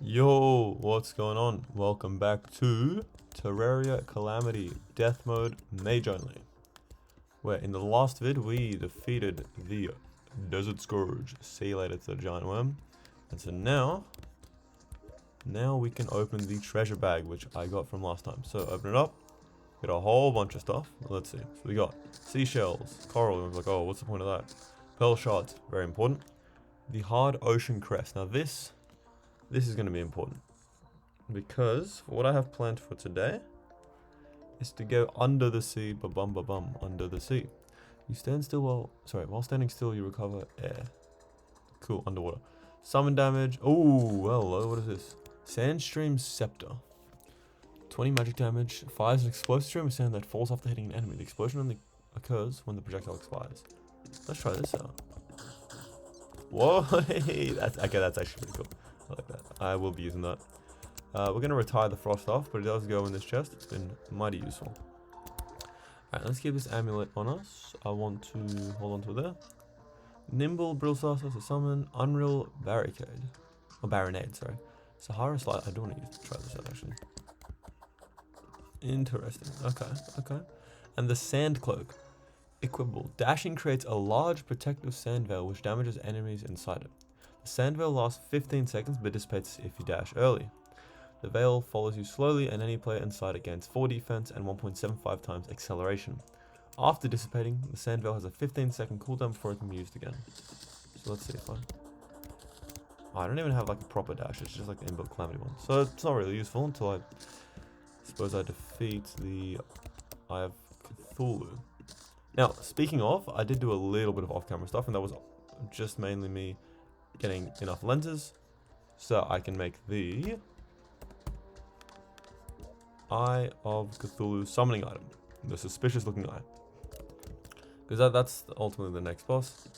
Yo, what's going on? Welcome back to Terraria Calamity Death Mode Mage Only. Where in the last vid we defeated the Desert Scourge. See you later to the giant worm. And so now we can open the treasure bag which I got from last time. So open it up, get a whole bunch of stuff. Let's see. So we got seashells, coral. I was like, oh, what's the point of that? Pearl shards, very important. The hard ocean crest. Now this is going to be important because what I have planned for today is to go under the sea, ba-bum, under the sea. You stand still while standing still you recover air. Cool, underwater. Summon damage. Oh, hello, what is this? Sandstream Scepter. 20 magic damage. Fires an explosive stream of sand that falls after hitting an enemy. The explosion only occurs when the projectile expires. Let's try this out. Whoa, that's actually pretty cool. I like that. I will be using that. We're going to retire the frost off, but it does go in this chest. It's been mighty useful. Alright, let's keep this amulet on us. I want to hold on to it there. Nimble Brill Saucer to summon. Unreal Barricade. Or Baronade, sorry. Sahara Slide. I do want to try this out actually. Interesting. Okay. And the Sand Cloak. Equipable. Dashing creates a large protective sand veil which damages enemies inside it. The sand veil lasts 15 seconds but dissipates if you dash early. The veil follows you slowly and any player inside it gains 4 defense and 1.75 times acceleration. After dissipating, the sand veil has a 15-second cooldown before it can be used again. So let's see if I don't even have like a proper dash, it's just like the inbuilt Calamity one. So it's not really useful until I suppose I defeat the Eye of Cthulhu. Now, speaking of, I did do a little bit of off-camera stuff, and that was just mainly me getting enough lenses so I can make the Eye of Cthulhu summoning item, the suspicious looking eye, because that's ultimately the next boss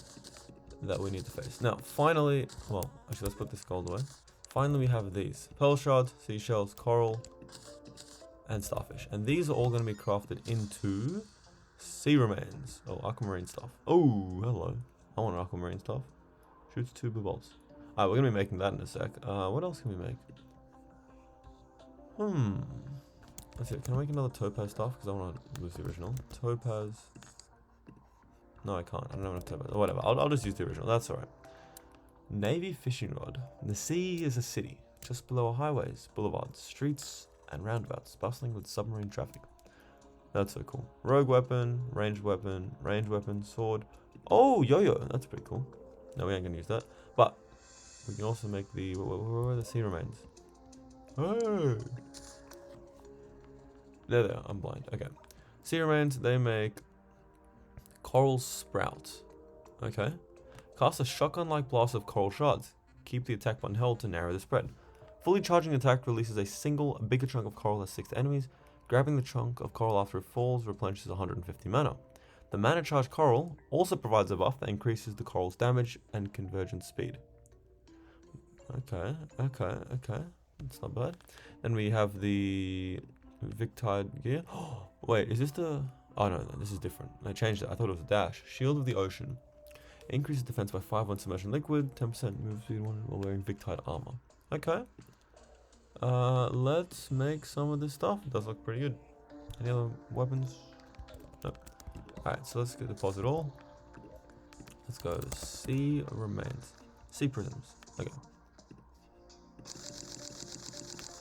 that we need to face. Now, finally, well, actually, let's put this gold away. Finally, we have these pearl shards, seashells, coral, and starfish, and these are all going to be crafted into sea remains. Oh, aquamarine stuff. Oh, hello. I want aquamarine stuff. Shoots 2 blue bolts. Alright, we're going to be making that in a sec. What else can we make? Let's see. Can I make another topaz stuff? Because I want to use the original. Topaz. No, I can't. I don't have enough topaz. Whatever. I'll just use the original. That's alright. Navy fishing rod. The sea is a city. Just below are highways, boulevards, streets, and roundabouts, bustling with submarine traffic. That's so cool. Rogue weapon, ranged weapon, sword. Oh, yo-yo. That's pretty cool. No, we ain't gonna use that. But we can also make the where are the sea remains? Oh, there. I'm blind. Okay. Sea remains. They make coral sprout. Okay. Cast a shotgun-like blast of coral shards. Keep the attack button held to narrow the spread. Fully charging attack releases a single bigger chunk of coral that sticks to enemies. Grabbing the chunk of coral after it falls replenishes 150 mana. The mana charged coral also provides a buff that increases the coral's damage and convergence speed. Okay. That's not bad. Then we have the Victide gear. Wait, is this the... Oh no, this is different. I changed it. I thought it was a dash. Shield of the Ocean. Increases defense by 5 when submerged in liquid. 10% move speed while wearing Victide armor. Okay. Let's make some of this stuff. It does look pretty good. Any other weapons? Nope. Alright, so let's deposit all. Let's go sea remains. Sea prisms. Okay.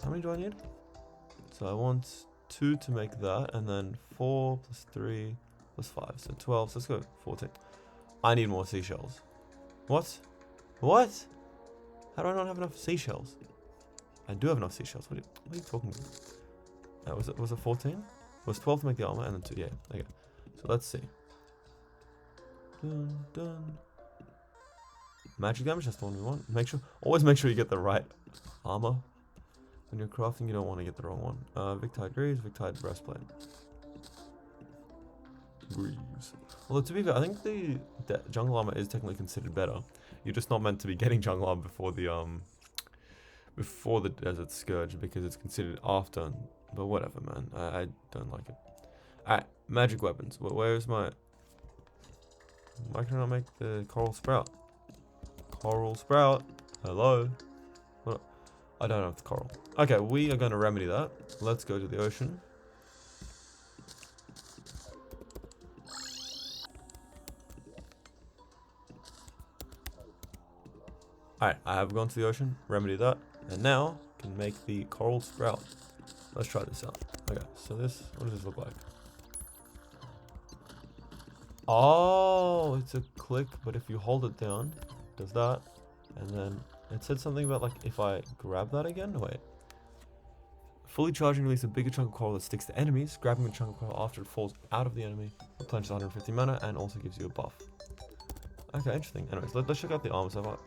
How many do I need? So I want 2 to make that, and then 4 plus 3 plus 5. So 12. So let's go 14. I need more seashells. What? How do I not have enough seashells? I do have enough seashells. What are you talking about? Was it 14? It was 12 to make the armor and then 2. Yeah. Okay. So let's see. Dun. Magic damage. That's the one we want. Always make sure you get the right armor when you're crafting. You don't want to get the wrong one. Victide Greaves, Victide Breastplate. Greaves. Although to be fair, I think the jungle armor is technically considered better. You're just not meant to be getting jungle armor before the Desert Scourge because it's considered after. But whatever, man. I don't like it. Alright, magic weapons. Where is my... Why can I not make the coral sprout? Coral sprout. Hello. What? I don't have the coral. Okay, we are going to remedy that. Let's go to the ocean. Alright, I have gone to the ocean, remedy that, and now can make the coral sprout. Let's try this out. Okay, so this, what does this look like? Oh, it's a click, but if you hold it down, it does that, and then it said something about like if I grab that again. Wait. Fully charging release a bigger chunk of coral that sticks to enemies. Grabbing a chunk of coral after it falls out of the enemy replenishes 150 mana and also gives you a buff. Okay, interesting. Anyways, let's check out the armor so far.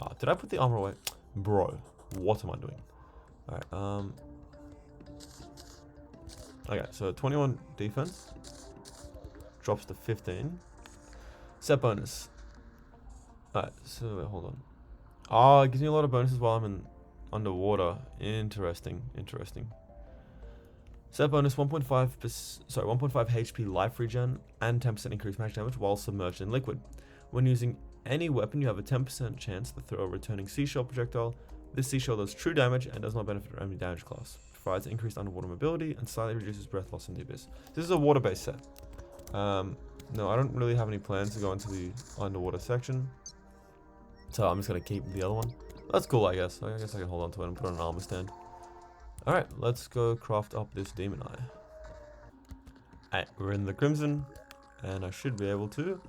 Oh, did I put the armor away? Bro, what am I doing? Alright, okay, so 21 defense. Drops to 15. Set bonus. Alright, so wait, hold on. Oh, it gives me a lot of bonuses while I'm in underwater. Interesting. Set bonus 1.5 HP life regen and 10% increased magic damage while submerged in liquid. When using any weapon, you have a 10% chance to throw a returning seashell projectile. This seashell does true damage and does not benefit from any damage class. Provides increased underwater mobility and slightly reduces breath loss in the abyss. This is a water-based set. No, I don't really have any plans to go into the underwater section, so I'm just gonna keep the other one. That's cool, I guess. I guess I can hold on to it and put it on an armor stand. Alright, let's go craft up this demon eye. Alright, we're in the crimson, and I should be able to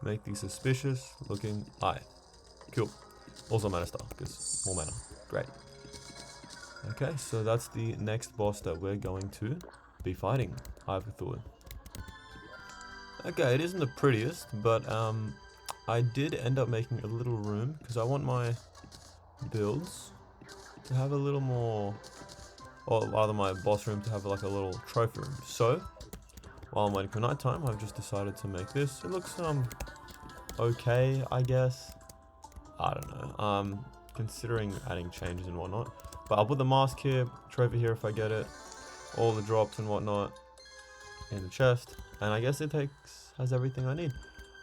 make the suspicious looking eye. Cool. Also mana star, because more mana. Great. Okay, so that's the next boss that we're going to be fighting. Eye of Cthulhu. Okay, it isn't the prettiest, but I did end up making a little room, because I want my builds to have a little more, or rather my boss room to have like a little trophy room. So, while I'm waiting for night time, I've just decided to make this. It looks okay, I guess. I don't know. Considering adding changes and whatnot. But I'll put the mask here, trophy here if I get it, all the drops and whatnot in the chest, and I guess it has everything I need.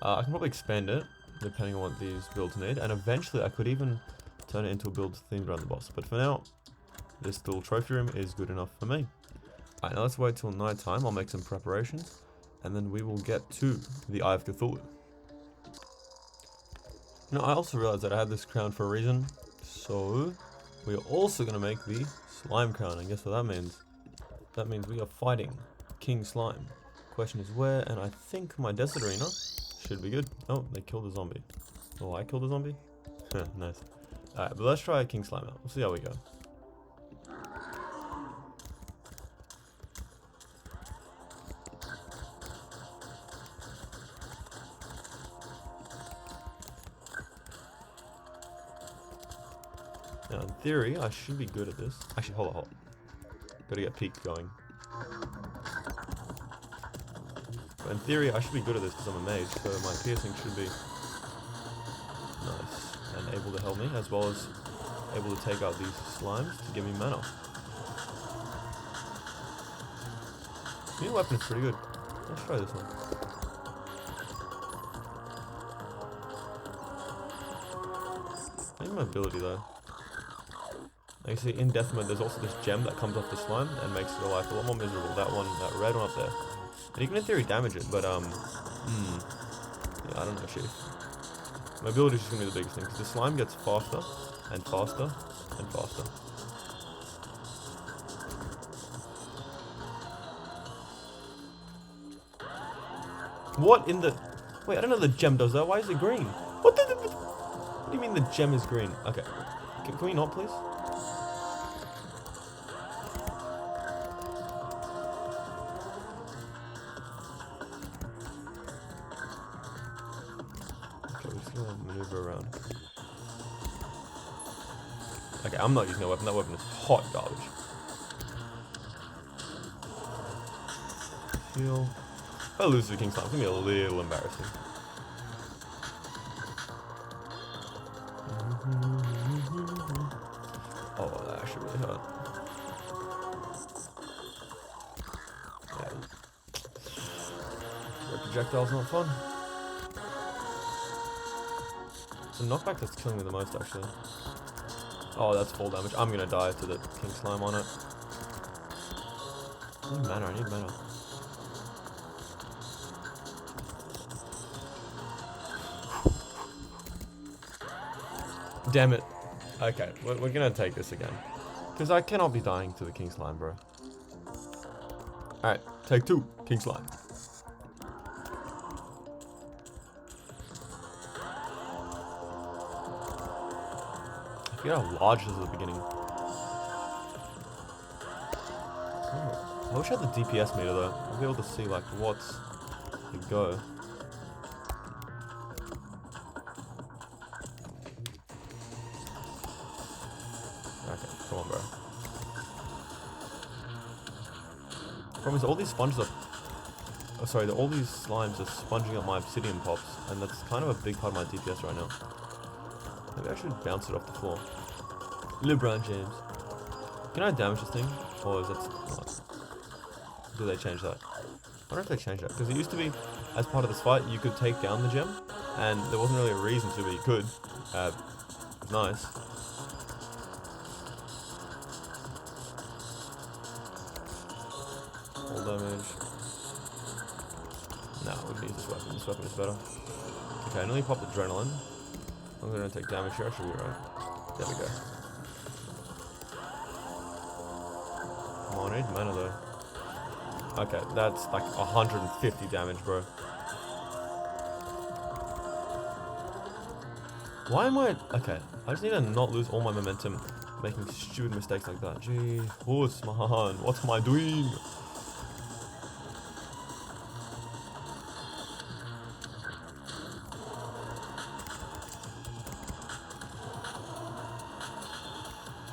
I can probably expand it depending on what these builds need, and eventually I could even turn it into a build themed around the boss. But for now, this little trophy room is good enough for me. Alright, now let's wait till night time. I'll make some preparations, and then we will get to the Eye of Cthulhu. You know, I also realized that I had this crown for a reason, so we're also going to make the slime crown, and guess what that means? That means we are fighting King Slime. Question is where, and I think my desert arena should be good. Oh, they killed a zombie. Oh, I killed a zombie? Nice. Alright, but let's try King Slime out. We'll see how we go. Now, in theory, I should be good at this. Actually, hold on. Gotta get peak going. But in theory, I should be good at this because I'm a mage, so my piercing should be nice and able to help me, as well as able to take out these slimes to give me mana. New weapon is pretty good. Let's try this one. Maybe my ability though. Like you see, in death mode, there's also this gem that comes off the slime and makes your life a lot more miserable. That one, that red one up there. And you can in theory damage it, but yeah, I don't know, chief. My ability is just gonna be the biggest thing, because the slime gets faster and faster and faster. What in the? Wait, I don't know the gem does that. Why is it green? What do you mean the gem is green? Okay, can we not, please? Maneuver around. Okay, I'm not using that weapon. That weapon is hot garbage. Heal. If I lose to King Slime, it's gonna be a little embarrassing. Oh, that actually really hurt. Yeah. Projectile's not fun. It's a knockback that's killing me the most, actually. Oh, that's full damage. I'm gonna die to the king slime on it. I need mana, I need mana. Damn it. Okay, we're gonna take this again. Because I cannot be dying to the king slime, bro. Alright, take 2, king slime. I forget how large this is at the beginning. Oh, I wish I had the DPS meter though. I'll be able to see like what's the go. Okay, come on, bro. Problem is, all these sponges are... Oh, sorry, all these slimes are sponging up my obsidian pops, and that's kind of a big part of my DPS right now. Maybe I should bounce it off the floor. LeBron James. Can I damage this thing? Or is that... What? Do they change that? I wonder if they changed that. Because it used to be, as part of this fight, you could take down the gem, and there wasn't really a reason to, but you could. Nice. Full damage. Nah, we can use this weapon. This weapon is better. Okay, I nearly popped adrenaline. I'm gonna take damage here. I should be right. There we go. Come on, I need mana though. Okay, that's like 150 damage, bro. Why am I... Okay, I just need to not lose all my momentum making stupid mistakes like that. Gee, horse, man, what am I doing?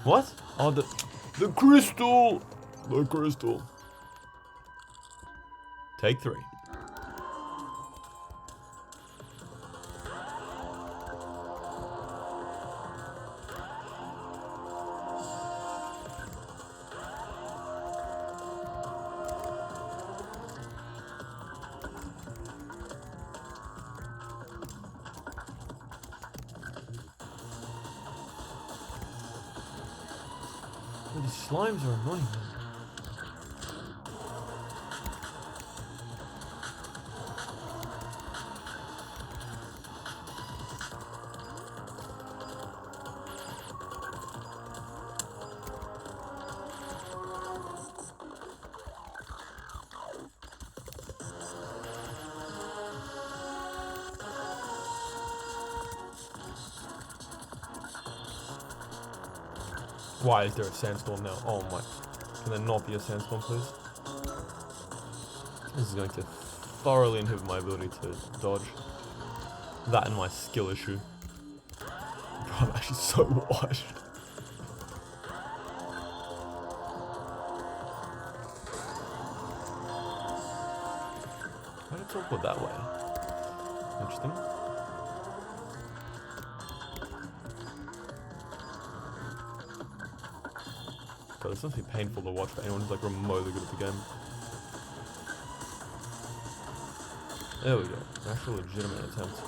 What? Oh, the crystal! The crystal. Take 3. Oh, these slimes are annoying, man. Why is there a sandstorm now? Oh my. Can there not be a sandstorm, please? This is going to thoroughly inhibit my ability to dodge. That and my skill issue. Bro, I'm actually so washed. Why did it teleport that way? Interesting. God, this must be painful to watch for anyone who's like remotely good at the game. There we go. An actual legitimate attempt.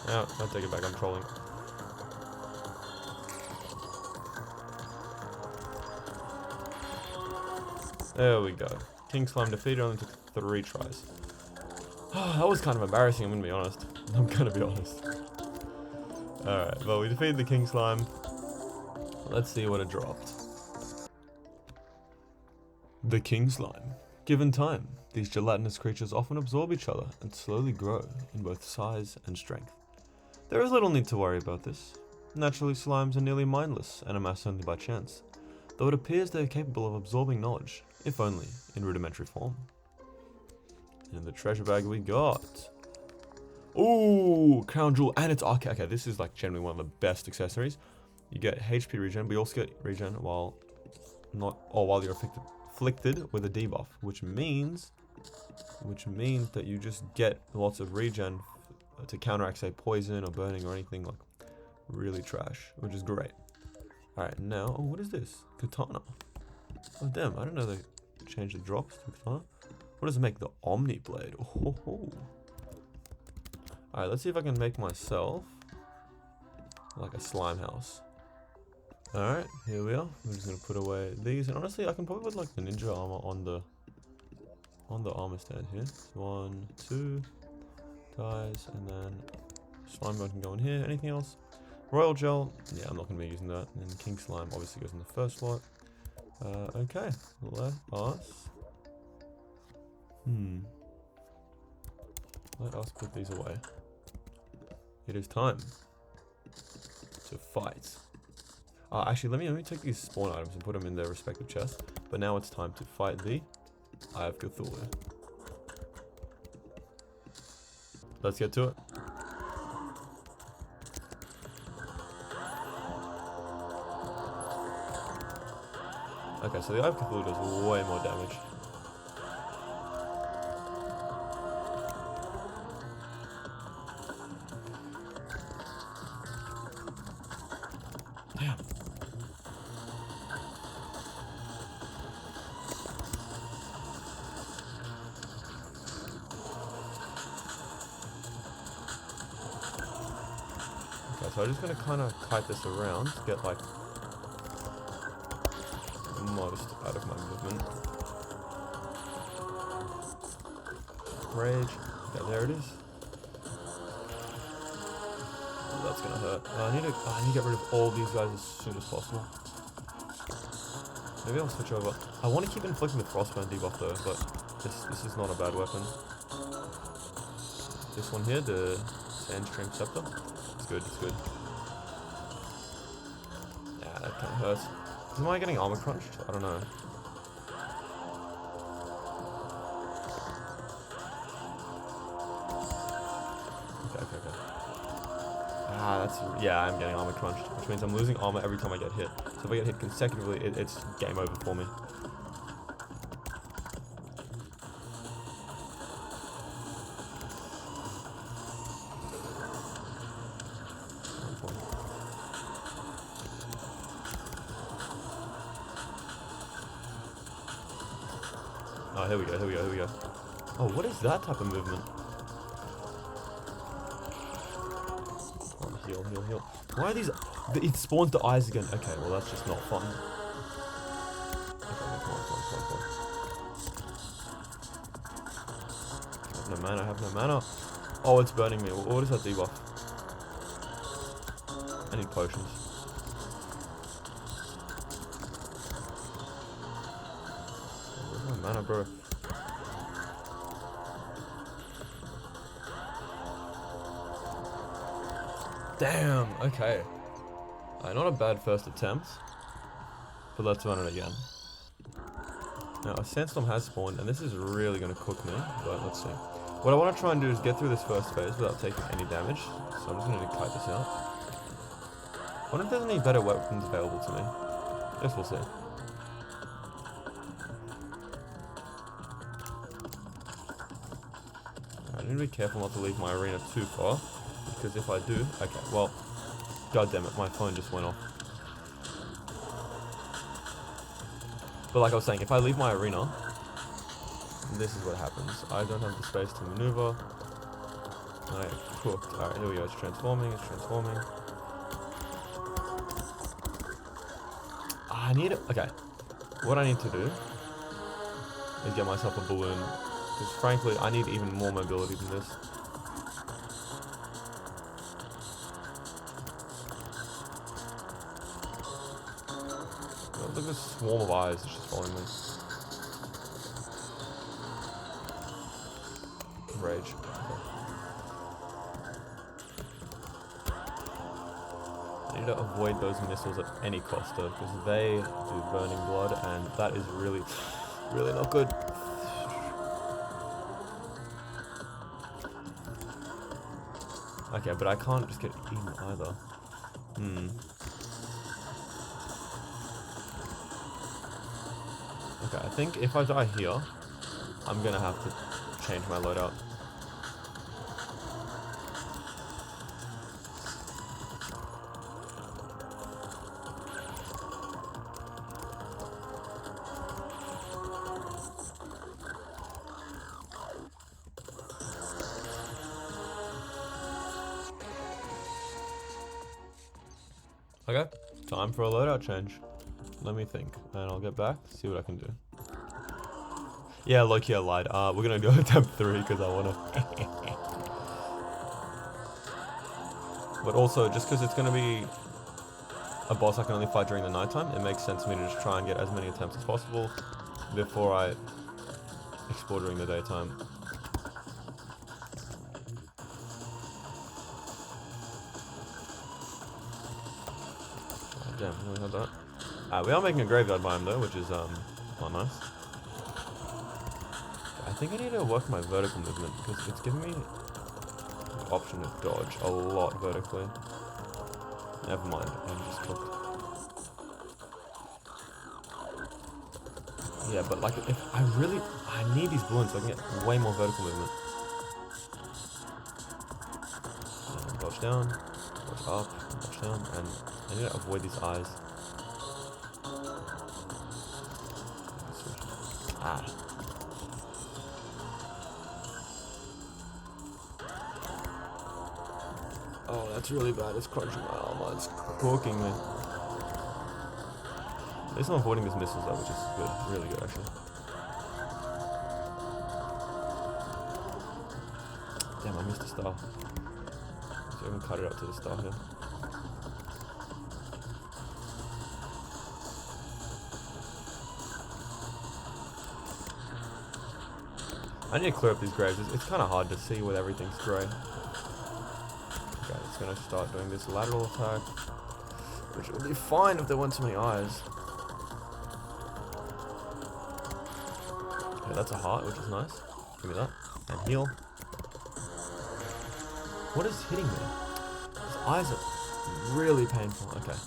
No, I'll take it back, I'm trolling. There we go. King Slime defeated, only took 3 tries. That was kind of embarrassing, I'm gonna be honest. I'm gonna be honest. Alright, well, we defeated the King Slime. Let's see what it dropped. The King Slime. Given time, these gelatinous creatures often absorb each other and slowly grow in both size and strength. There is little need to worry about this. Naturally, slimes are nearly mindless and amass only by chance, though it appears they are capable of absorbing knowledge, if only in rudimentary form. And in the treasure bag we got... Ooh, crown jewel, and it's okay. Okay, this is like generally one of the best accessories. You get HP regen, but you also get regen while you're afflicted with a debuff, which means that you just get lots of regen to counteract, say, poison or burning or anything like really trash, which is great. All right, now, oh, what is this? Katana. Oh damn, I didn't know they changed the drops to katana. What does it make? The Omni Blade. Oh, ho, ho. Alright, let's see if I can make myself like a slime house. Alright, here we are. I'm just gonna put away these, and honestly I can probably put like the ninja armor on the armor stand here. 1, 2 ties, and then slime bone can go in here. Anything else? Royal gel, yeah, I'm not gonna be using that. And then king slime obviously goes in the first slot. Okay, let us put these away. It is time to fight. Actually, let me take these spawn items and put them in their respective chests. But now it's time to fight the Eye of Cthulhu. Let's get to it. Okay, so the Eye of Cthulhu does way more damage. Damn. Okay, so I'm just gonna kind of kite this around, get like most out of my movement. Rage. Okay, there it is. Oh, that's gonna hurt. I need to get rid of all these guys as soon as possible. Maybe I'll switch over. I want to keep inflicting the frostburn debuff though, but this is not a bad weapon. This one here, the Sandstream Scepter. It's good, it's good. Yeah, that kind of hurts. Am I getting armor crunched? I don't know. Okay. Yeah, I'm getting armor crunched, which means I'm losing armor every time I get hit. So if I get hit consecutively, it's game over for me. Oh, here we go. Oh, what is that type of movement? Oh, heal. Why are these... It spawns the eyes again. Okay, well that's just not fun. Okay, come on. I have no mana. Oh, it's burning me. What is that debuff? I need potions. Where's my mana, bro? Damn, okay. Not a bad first attempt, but let's run it again. Now, a sandstorm has spawned, and this is really going to cook me, but let's see. What I want to try and do is get through this first phase without taking any damage, so I'm just going to kite this out. I wonder if there's any better weapons available to me. Guess we'll see. I need to be careful not to leave my arena too far, because if I do... Okay, well... God damn it, my phone just went off. But like I was saying, if I leave my arena, this is what happens. I don't have the space to maneuver. I am cooked. Alright, here we go. It's transforming. I need it. Okay. What I need to do is get myself a balloon. Because frankly, I need even more mobility than this. Look at this swarm of eyes that's just following me. Rage. Okay. I need to avoid those missiles at any cost though, because they do burning blood, and that is really, really not good. Okay, but I can't just get eaten either. Okay, I think if I die here, I'm gonna have to change my loadout. Okay, time for a loadout change. Let me think, and I'll get back, see what I can do. Yeah, low-key I lied. We're gonna go attempt 3 because I wanna. But also, just because it's gonna be a boss I can only fight during the nighttime, it makes sense to me to just try and get as many attempts as possible before I explore during the daytime. Oh, damn, I really had that. We are making a graveyard biome though, which is not nice. I think I need to work my vertical movement because it's giving me the option of dodge a lot vertically. Never mind, I'm just cooked. Yeah, but like, if I need these balloons so I can get way more vertical movement. And dodge down, dodge up, dodge down, and I need to avoid these eyes. Ah. Oh, that's really bad. It's crunching my armor. It's cooking me. At least I'm avoiding these missiles though, which is good. Really good, actually. Damn, I missed a star. So I can cut it up to the star here. I need to clear up these graves. It's kind of hard to see with everything's grey. Okay, it's going to start doing this lateral attack, which will be fine if there weren't so many eyes. Okay, that's a heart, which is nice. Give me that. And heal. What is hitting me? His eyes are really painful. Okay.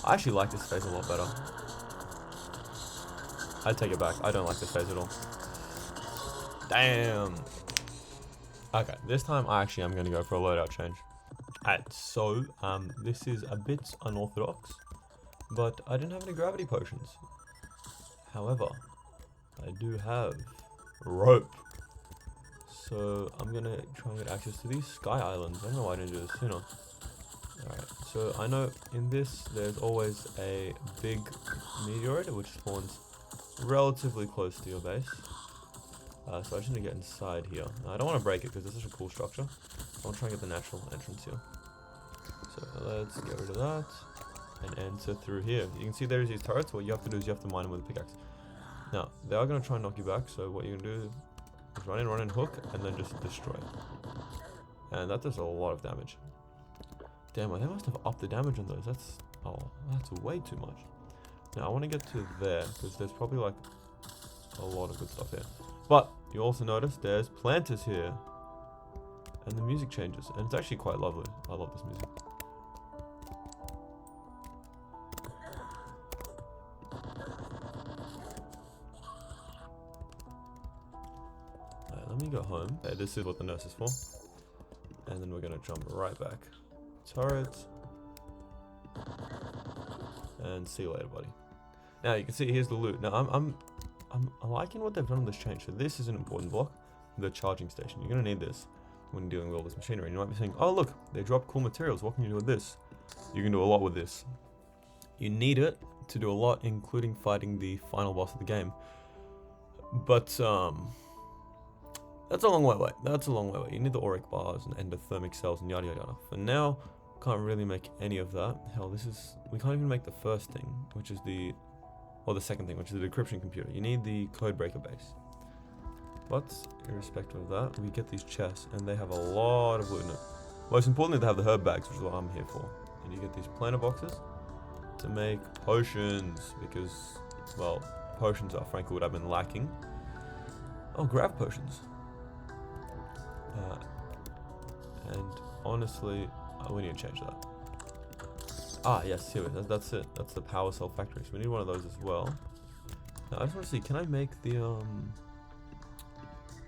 I actually like this phase a lot better. I take it back. I don't like this phase at all. Damn. Okay, this time I actually am going to go for a loadout change. Alright, so this is a bit unorthodox, but I didn't have any gravity potions. However, I do have rope. So I'm going to try and get access to these sky islands. I don't know why I didn't do this sooner. Alright, so I know in this there's always a big meteorite which spawns relatively close to your base. So I just need to get inside here. Now, I don't want to break it because it's such a cool structure. I want to try and get the natural entrance here. So let's get rid of that and enter through here. You can see there's these turrets. What you have to do is you have to mine them with a pickaxe. Now, they are going to try and knock you back. So what you're going to do is run in, hook, and then just destroy. And that does a lot of damage. Damn, they must have upped the damage on those. That's way too much. Now, I want to get to there because there's probably like a lot of good stuff here. But you also notice there's planters here. And the music changes. And it's actually quite lovely. I love this music. Alright, let me go home. Okay, this is what the nurse is for. And then we're going to jump right back. Turret. And see you later, buddy. Now you can see here's the loot. Now I'm liking what they've done with this change. So this is an important block, the charging station. You're going to need this when dealing with all this machinery. And you might be saying, oh look, they dropped cool materials. What can you do with this? You can do a lot with this. You need it to do a lot, including fighting the final boss of the game. But that's a long way away. That's a long way away. You need the auric bars and endothermic cells and yada yada yada. For now, can't really make any of that. Hell, we can't even make the first thing, which is the second thing, which is the decryption computer. You need the code breaker base. But irrespective of that, we get these chests, and they have a lot of loot in it. Most importantly, they have the herb bags, which is what I'm here for. And you get these planter boxes to make potions, because, well, potions are frankly what I've been lacking. Oh, grav potions. And honestly, we need to change that. Ah, yes, here it is. That's it. That's the power cell factory. So we need one of those as well. Now, I just want to see, can I make the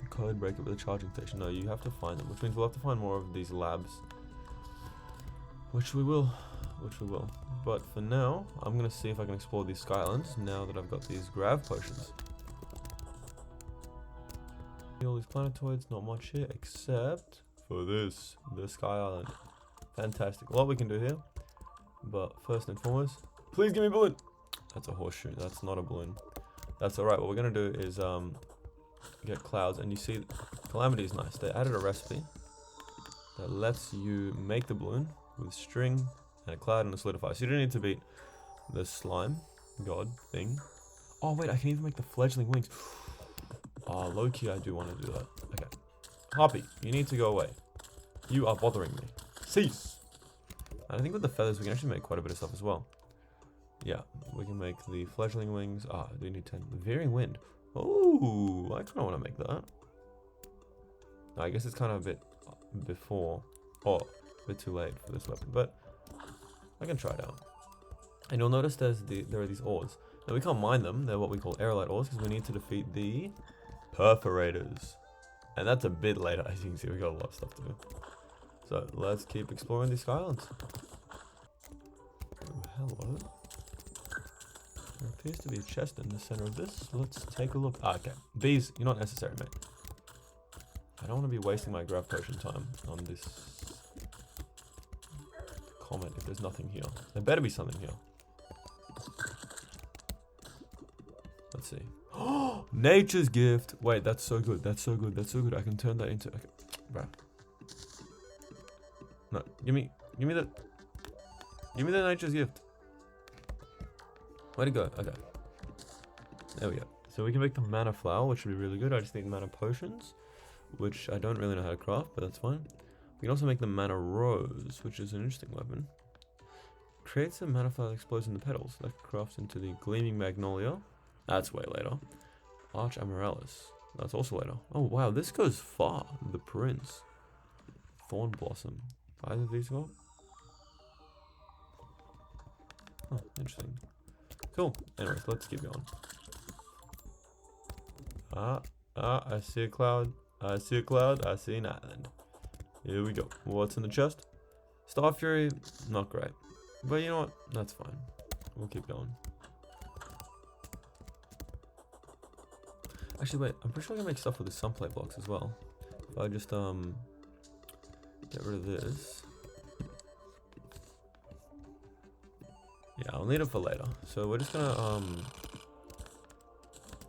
code breaker with the charging station? No, you have to find them, which means we'll have to find more of these labs. Which we will. But for now, I'm going to see if I can explore these skylands now that I've got these grav potions. All these planetoids, not much here, except for this, the sky island. Fantastic. A lot we can do here. But first and foremost, please give me a balloon. That's a horseshoe. That's not a balloon. That's alright. What we're going to do is get clouds. And you see, Calamity is nice. They added a recipe that lets you make the balloon with string and a cloud and a solidify. So you don't need to beat the slime god thing. Oh, wait. I can even make the fledgling wings. Oh, low-key, I do want to do that. Okay. Harpy, you need to go away. You are bothering me. Cease! And I think with the feathers, we can actually make quite a bit of stuff as well. Yeah, we can make the fledgling wings. Ah, we need 10. The veering wind. Oh, I kind of want to make that. I guess it's kind of a bit before. Oh, a bit too late for this weapon, but I can try it out. And you'll notice there are these ores. Now, we can't mine them. They're what we call aerolite ores because we need to defeat the perforators. And that's a bit later, as you can see. We got a lot of stuff to do. So, let's keep exploring these islands. Oh, hello. There appears to be a chest in the center of this. Let's take a look. Ah, okay. Bees, you're not necessary, mate. I don't want to be wasting my grav potion time on this comet if there's nothing here. There better be something here. Let's see. Oh, nature's gift. Wait, that's so good. That's so good. That's so good. I can turn that into. Okay, bro. No, give me the nature's gift. Where'd it go? Okay. There we go. So we can make the mana flower, which would be really good. I just need mana potions, which I don't really know how to craft, but that's fine. We can also make the mana rose, which is an interesting weapon. Creates a mana flower that explodes in the petals. That crafts into the gleaming magnolia. That's way later. Arch amaryllis. That's also later. Oh wow, this goes far. The prince. Thorn blossom. Either of these go? Oh, interesting. Cool. Anyways, let's keep going. I see a cloud. I see a cloud. I see an island. Here we go. What's in the chest? Star Fury. Not great. But you know what? That's fine. We'll keep going. Actually, wait. I'm pretty sure I can make stuff with the sunplate blocks as well. If I just, get rid of this. Yeah, I'll need it for later. So we're just gonna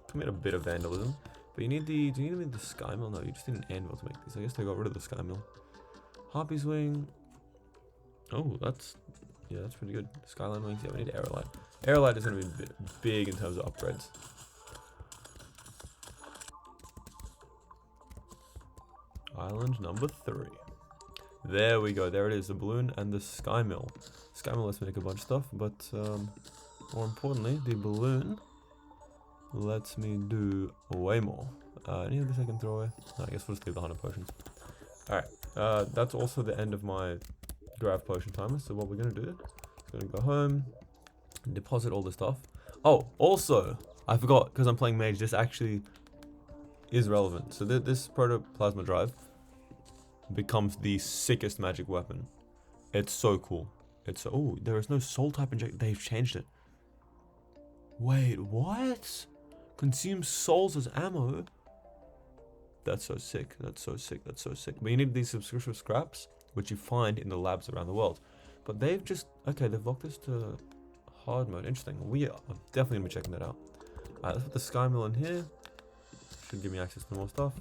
commit a bit of vandalism. But you need the, do you need the sky mill? No, you just need an anvil to make these. I guess they got rid of the sky mill. Harpy's wing. Oh, that's, yeah, that's pretty good. Skyline wings. Yeah, we need aerolite. Aerolite is gonna be a bit big in terms of upgrades. Island number 3. There we go. There it is. The balloon and the sky mill. Sky mill lets me make a bunch of stuff, but more importantly, the balloon lets me do way more. Any of this I can throw away? No, I guess we'll just leave the 100 potions. Alright. That's also the end of my grav potion timer. So what we're going to do is going to go home and deposit all the stuff. Oh, also, I forgot, because I'm playing Mage, this actually is relevant. So this protoplasma drive becomes the sickest magic weapon. It's so cool. It's so, oh, there is no soul type inject. They've changed it. Wait, what? Consumes souls as ammo. That's so sick. That's so sick. That's so sick. But you need these subscription scraps, which you find in the labs around the world. But they've just, okay, they've locked this to hard mode. Interesting. We are definitely gonna be checking that out. Alright, let's put the sky mill in here. Should give me access to more stuff.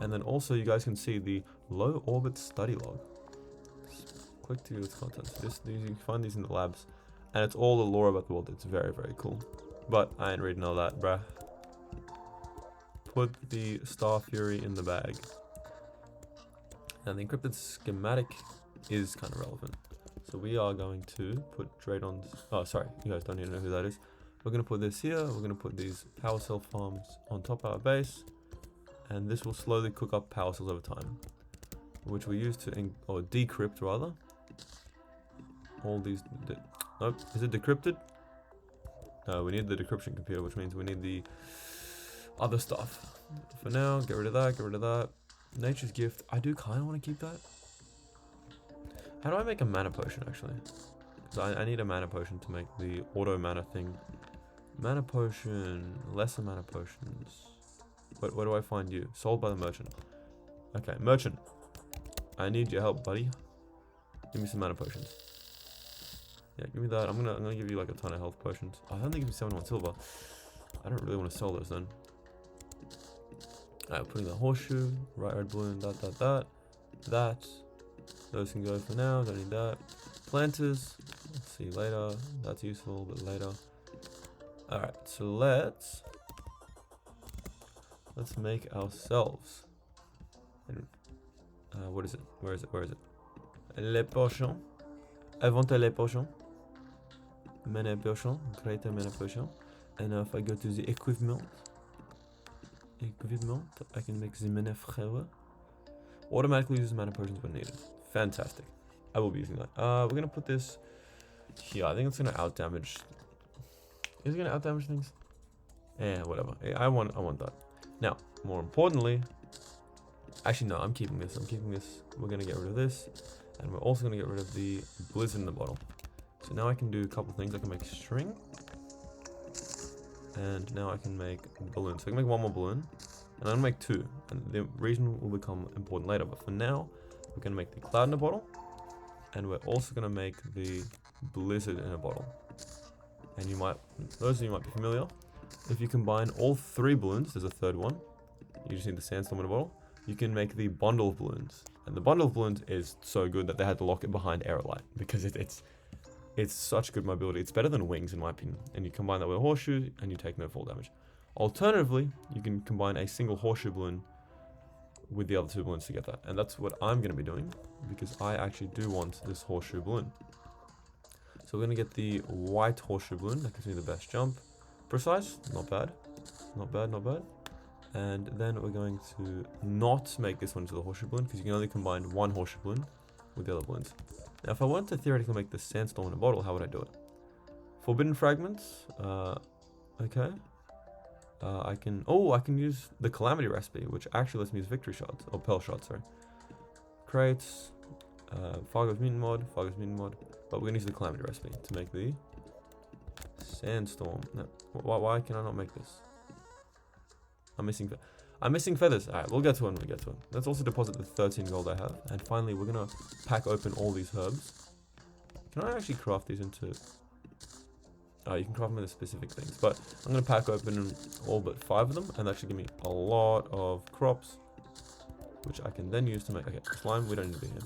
And then also you guys can see the low orbit study log. Click to view its contents. You can find these in the labs. And it's all the lore about the world. It's very, very cool. But I ain't reading all that, bruh. Put the Star Fury in the bag. And the encrypted schematic is kind of relevant. So we are going to put Draydon's... Oh, sorry. You guys don't even know who that is. We're going to put this here. We're going to put these power cell farms on top of our base. And this will slowly cook up power cells over time. Which we use to... or decrypt, rather. All these... Nope. Is it decrypted? No, we need the decryption computer, which means we need the other stuff. For now, get rid of that, get rid of that. Nature's gift. I do kind of want to keep that. How do I make a mana potion, actually? Because I need a mana potion to make the auto mana thing. Mana potion. Lesser mana potions. But where do I find you? Sold by the merchant. Okay, merchant. I need your help, buddy. Give me some mana potions. Yeah, give me that. I'm gonna give you like a ton of health potions. Oh, I don't think give me 71 silver. I don't really want to sell those then. Alright, putting the horseshoe, right red balloon, that. Those can go for now, don't need that. Planters, see you later. That's useful, but later. Alright, so let's make ourselves. What is it? Where is it? Les potions. Inventer les potions. Many potions. Create many potions. And now if I go to the equipment, I can make the mana frère. Automatically uses mana potions when needed. Fantastic. I will be using that. We're gonna put this here. I think it's gonna out damage. Is it gonna out damage things? Yeah, whatever. I want that. Now, more importantly, actually no, I'm keeping this. We're gonna get rid of this, and we're also gonna get rid of the blizzard in the bottle. So now I can do a couple things. I can make string, and now I can make balloons. So I can make one more balloon, and I'm gonna make two. And the reason will become important later. But for now, we're gonna make the cloud in a bottle, and we're also gonna make the blizzard in a bottle. And those of you might be familiar. If you combine all three balloons, there's a third one. You just need the sandstorm in a bottle. You can make the bundle of balloons, and the bundle of balloons is so good that they had to lock it behind Aerolite because it's such good mobility. It's better than wings in my opinion. And you combine that with a horseshoe, and you take no fall damage. Alternatively, you can combine a single horseshoe balloon with the other two balloons to get that, and that's what I'm going to be doing because I actually do want this horseshoe balloon. So we're going to get the white horseshoe balloon. That gives me the best jump. Precise, not bad. And then we're going to not make this one into the horseshoe balloon because you can only combine one horseshoe balloon with the other balloons. Now, if I wanted to theoretically make the sandstorm in a bottle, how would I do it? Forbidden fragments. Okay. I can use the Calamity recipe, which actually lets me use victory shots or pearl shots. Sorry. Crates. Fargo's mutant mod. But we're gonna use the Calamity recipe to make the sandstorm. No, why can I not make this? I'm missing feathers. Alright, we'll get to it when we get to it. Let's also deposit the 13 gold I have. And finally, we're gonna pack open all these herbs. Can I actually craft these into... you can craft them into specific things. But I'm gonna pack open all but 5 of them. And that should give me a lot of crops. Which I can then use to make... Okay, slime, we don't need to be here.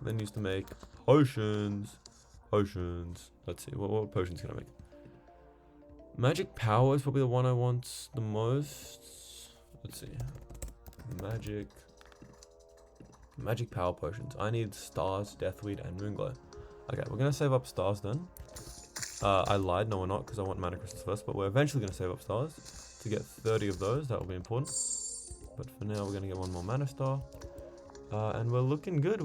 Then use to make potions. Let's see, what potions can I make? Magic power is probably the one I want the most. Let's see. Magic power potions. I need stars, deathweed, and moonglow. Okay, we're gonna save up stars then. I lied, no we're not, because I want mana crystals first, but we're eventually gonna save up stars to get 30 of those. That will be important. But for now, we're gonna get one more mana star. And we're looking good.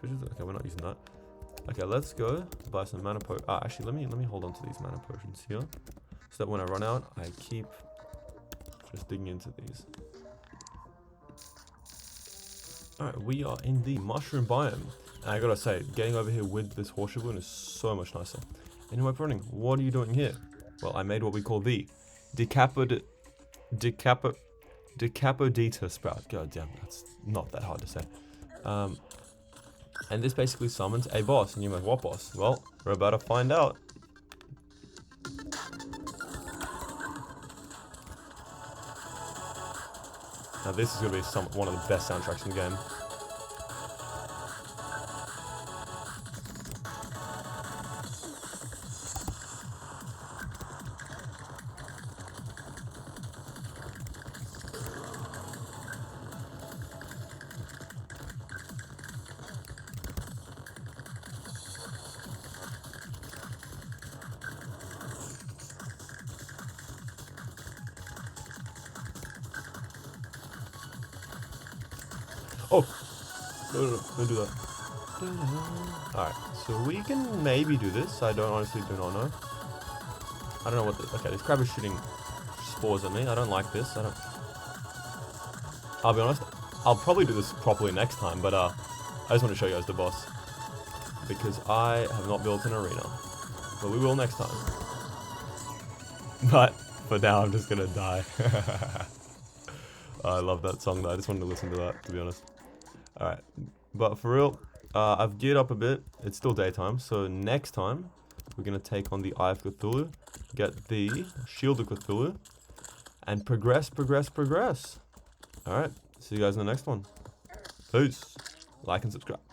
Okay, we're not using that. Okay, let's go buy some mana actually, let me hold on to these mana potions here, so that when I run out, I keep just digging into these. Alright, we are in the mushroom biome, and I gotta say, getting over here with this horseshoe balloon is so much nicer. Anyway, running, what are you doing here? Well, I made what we call the Decapodita sprout. God damn, that's not that hard to say. And this basically summons a boss, and you're like, what boss? Well, we're about to find out. Now this is going to be one of the best soundtracks in the game. Oh! No, don't do that. Alright, so we can maybe do this. I honestly do not know. I don't know what okay, this crab is shooting spores at me. I don't like this. I'll be honest, I'll probably do this properly next time, but I just want to show you guys the boss. Because I have not built an arena. But we will next time. But for now, I'm just gonna die. I love that song though. I just wanted to listen to that, to be honest. Alright, but for real, I've geared up a bit. It's still daytime, so next time we're gonna take on the Eye of Cthulhu, get the Shield of Cthulhu, and progress. Alright, see you guys in the next one. Peace. Like and subscribe.